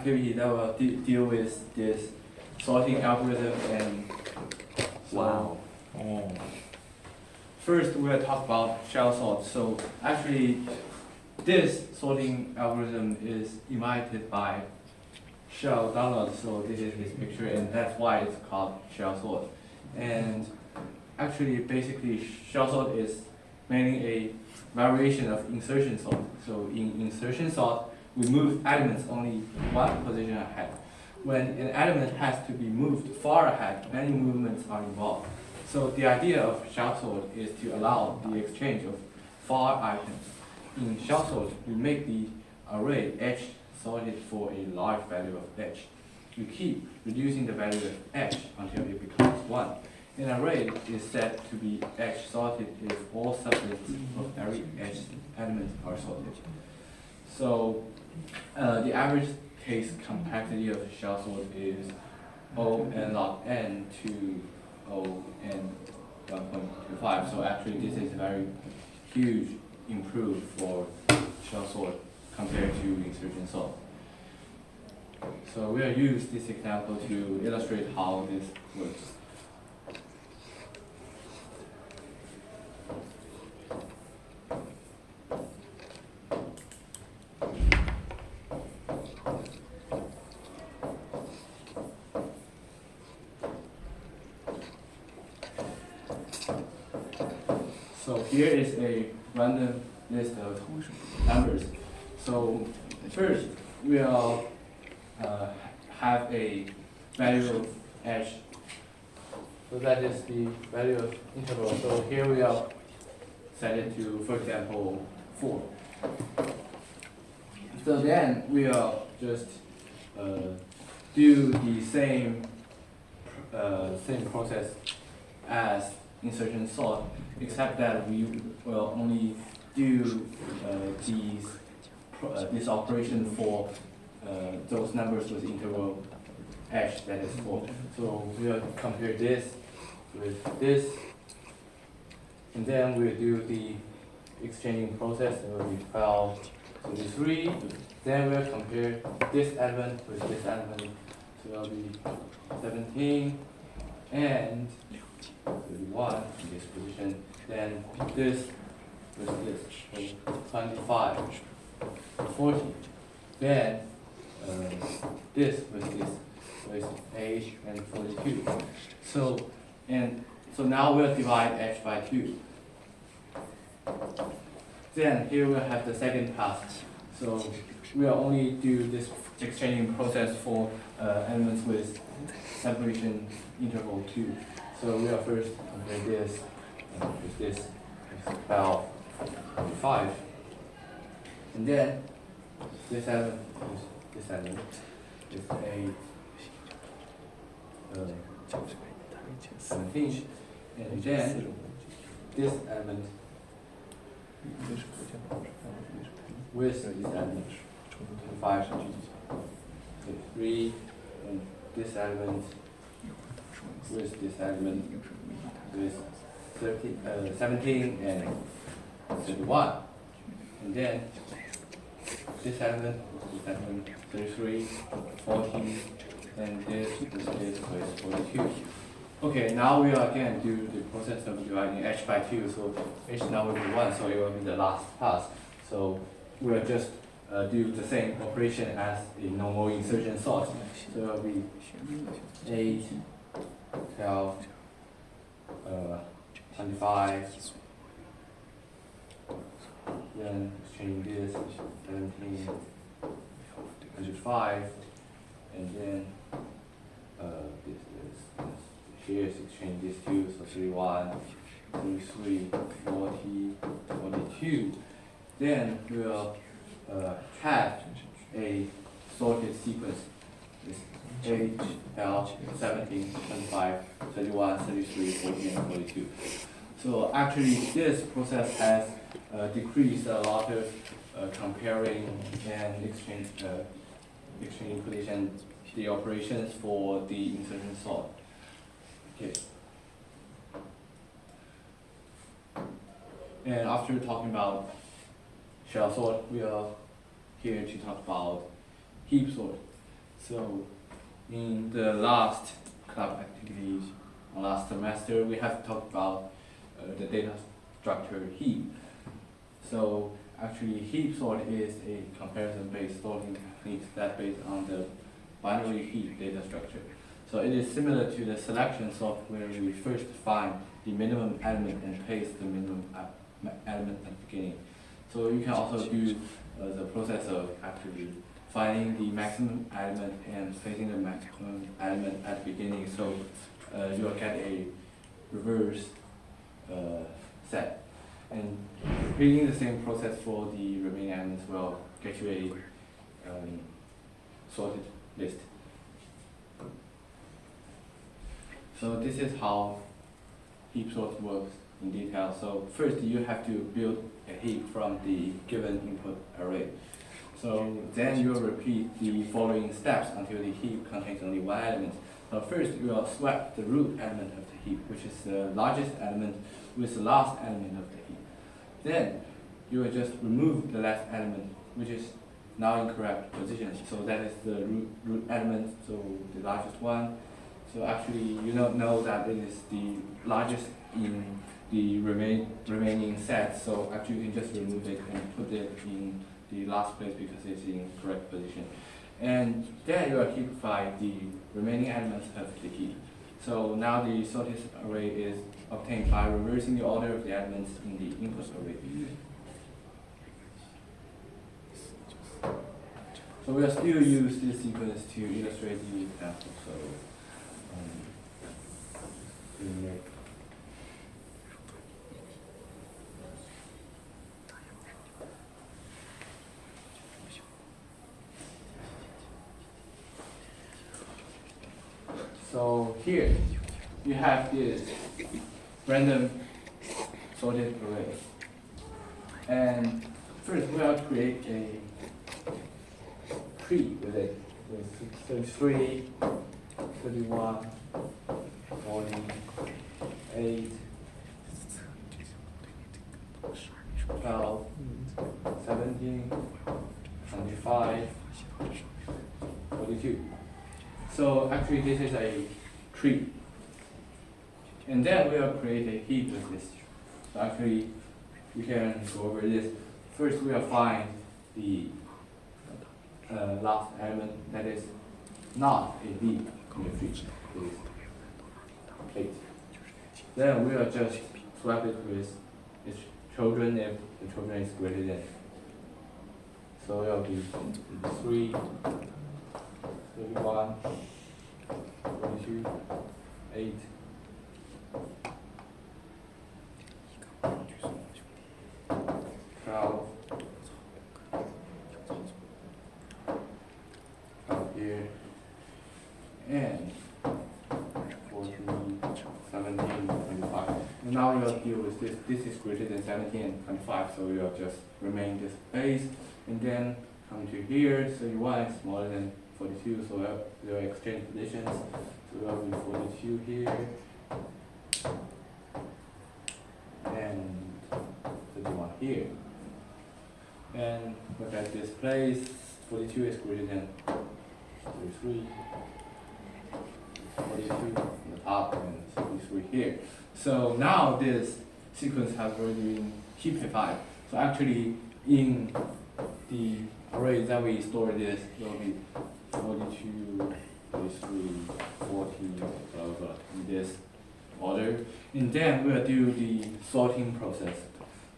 activity that will deal with this sorting algorithm and Wow. First, we'll talk about shell sort. So actually, this sorting algorithm is invented by Shell Donald. So this is his picture, and that's why it's called shell sort. And actually, basically, shell sort is mainly a variation of insertion sort. So in insertion sort, we move elements only one position ahead. When an element has to be moved far ahead, many movements are involved. So the idea of shell sort is to allow the exchange of far items. In shell sort, we make the array h sorted for a large value of h. We keep reducing the value of h until it becomes 1. An array is said to be h sorted if all subsets of every h element are sorted. So the average case complexity of shell sort is O n log n to O n 1.25. So actually this is very huge improve for shell sort compared to insertion sort. So we'll use this example to illustrate how this works. So here is a random list of numbers. So first, we'll have a value of h. So that is the value of interval. So here we'll set it to, for example, 4. So then we'll just do the same process as insertion sort, except that we will only do this operation for those numbers with interval h, that is 4. So we'll compare this with this, and then we'll do the exchanging process. It will be 12 to 3. Then we'll compare this element with this element. So it will be 17 and 31 in this position. Then this with this, so 25, 40. Then this with this with h and 42. So now we'll divide h by 2. Then here we'll have the second pass. So we'll only do this exchanging process for elements with separation interval 2. So we'll first compare this with this, 12, 5. And then this element is this element is a 17, and then this element with this element 5, 3, and this element with this element with 17 and 31, and then this element, 33, 14, and this with 42. Okay, now we will again do the process of dividing h by 2. So h now will be 1, so it will be the last pass. So we'll just do the same operation as a normal insertion sort. So it will be 8, 12, 25, then exchange this, 17, 105, and then this here is exchange these two, so 31, 33, 40, 42. Then we'll have a sorted sequence. This 8, 12, 17, 25, 31, 33, 40, and 42. So actually this process has decreased a lot of comparing and exchanging position, the operations for the insertion sort. Okay. And after talking about shell sort, we are here to talk about heap sort. So in the last club activity last semester, we have talked about the data structure heap. So actually heap sort is a comparison-based sorting technique that's based on the binary heap data structure. So it is similar to the selection sort where we first find the minimum element and paste the minimum element at the beginning. So you can also do the process of actually finding the maximum element and placing the maximum element at the beginning. So you'll get a reverse set. And repeating the same process for the remaining elements will get you a sorted list. So this is how heap sort works in detail. So first you have to build a heap from the given input array. So then you'll repeat the following steps until the heap contains only one element. So first you will swap the root element of the heap, which is the largest element, with the last element of the heap. Then you will just remove the last element, which is now in correct position. So that is the root element, so the largest one. So actually you don't know that it is the largest in the remaining set. So actually you can just remove it and put it in the last place because it's in correct position. And then you will heapify the remaining elements of the heap. So now the sorted array is obtained by reversing the order of the elements in the input array. So we'll still use this sequence to illustrate the example. So So here you have this random sorted array. And first we'll create a tree with it. With 33, 31, 48, 12, 17, 25, 42. So actually this is a tree. And then we'll create a heap with this. So actually we can go over this. First we'll find the last element that is not a leaf in the tree. Is plate. Then we'll just swap it with its children if the children is greater than. So it will be 3, 31, 42, 8, 12, here, and 14, 17, 25. And now we'll deal with this. This is greater than 17 and 25, so we'll just remain this base, and then come to here, 31 is smaller than 42, so we'll exchange positions. So we'll be 42 here, and 31 here. And look at this place, 42 is greater than 33, 42 on the top, and 33 here. So now this sequence has already been heapified. So actually in the array that we store this will be 42, 33, 40, blah, blah, blah, in this order. And then we'll do the sorting process.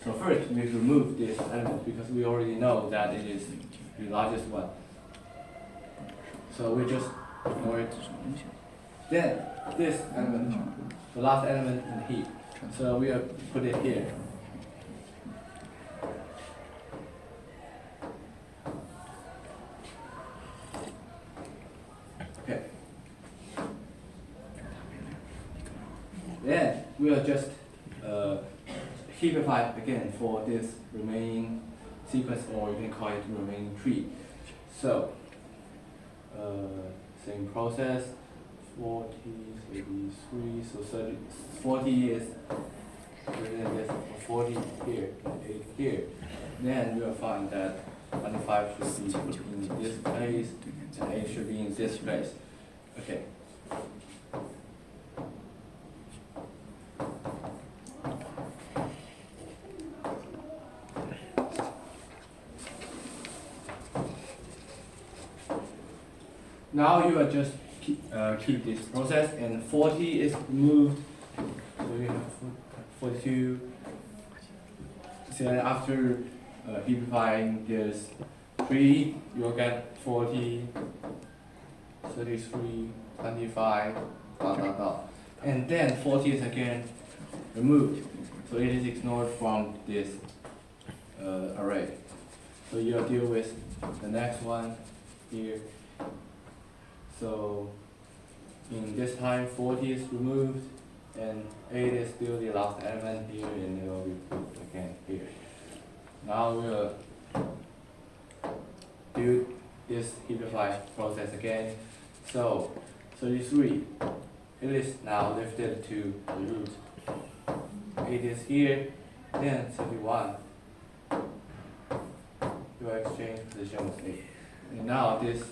So first we remove this element because we already know that it is the largest one. So we just ignore it. Then this element, the last element in the heap. So we'll put it here. Okay. Then we'll just heapify again for this remaining sequence, or you can call it remaining tree. So same process, 40, 33, so 30, 40 is greater than this, 40 here, and 8 here. Then we'll find that 25 should be put in this place, and 8 should be in this place. Okay. Now you are just keep this process, and 40 is moved. So you have 42. Then after heapifying this 3, you'll get 40, 33, 25, dot dot dot. And then 40 is again removed. So it is ignored from this array. So you'll deal with the next one here. So in this time 40 is removed, and 8 is still the last element here, and it will be put again here. Now we'll do this heapify process again. So 33, it is now lifted to the root. 8 is here, then 31. You exchange position with 8. And now this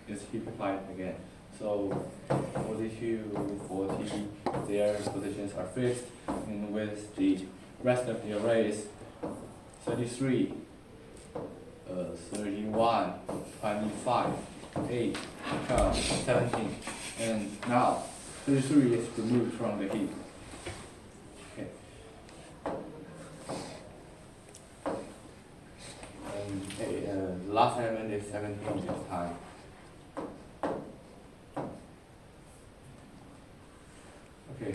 is heapified again. So 42, 40, their positions are fixed, and with the rest of the arrays, 33, 31, 25, 8, 12, 17, and now 33 is removed from the heap. Okay. And the last element is 17 this time. Okay,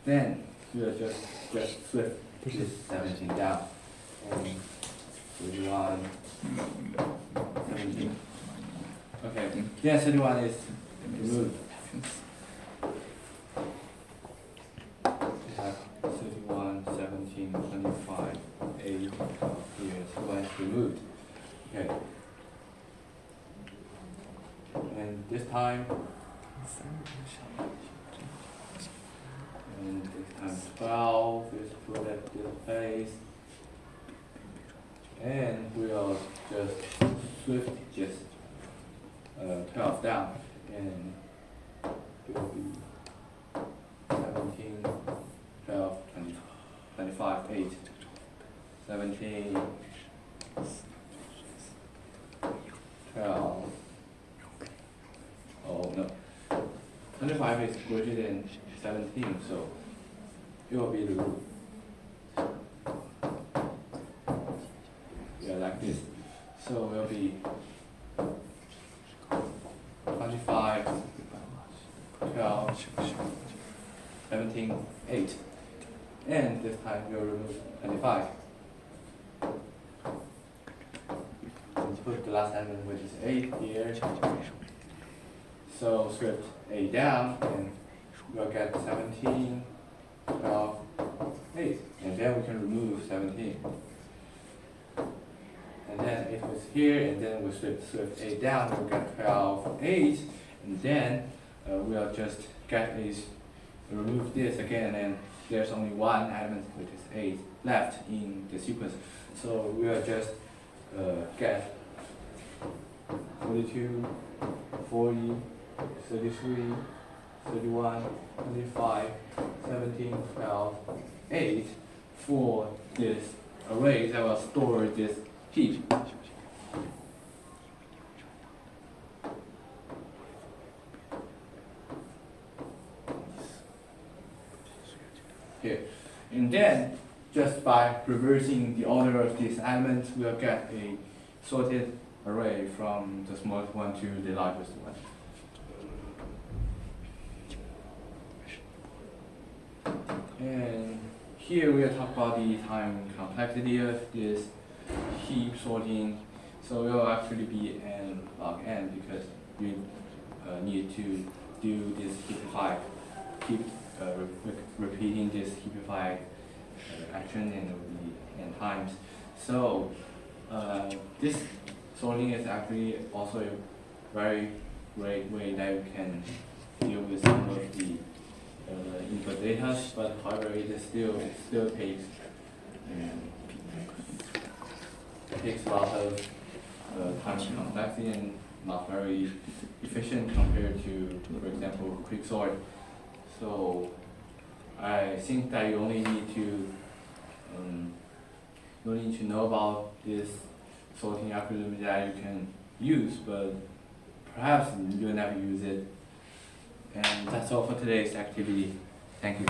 then we'll just flip this 17 down, and 31, 17. Okay, yeah, 31 is removed. We have 31, 17, 25, 8, 12 here, 31 is removed. Okay. And this time, and this time 12 is put at this place, and we'll just shift just 12 down, and it will be 17, 12, 20, 25, 8, 17, 12, oh no, 25 is greater than 17, so it will be the root. Yeah, like this. So it will be 25, 12, 17, 8. And this time we'll remove 25. And put the last element, which is 8 here. So script 8 down, and we'll get 17, 12, 8. And then we can remove 17. And then 8 was here, and then we swift 8 down, we'll get 12, 8. And then we'll just get remove this again, and there's only one element, which is 8, left in the sequence. So we'll just get 42, 40, 33, 31, 25, 17, 12, 8 for this array that will store this heap. Here. And then, just by reversing the order of these elements, we'll get a sorted array from the smallest one to the largest one. And here we'll talk about the time complexity of this heap sorting. So it will actually be n log n, because you need to do this heapify, keep repeating this heapify action, and it will be n times. So this sorting is actually also a very great way that you can deal with some of the input data, but however it still takes a lot of time complexity and not very efficient compared to, for example, quicksort. So I think that you only need to know about this sorting algorithm that you can use, but perhaps you'll never use it. And that's all for today's activity. Thank you.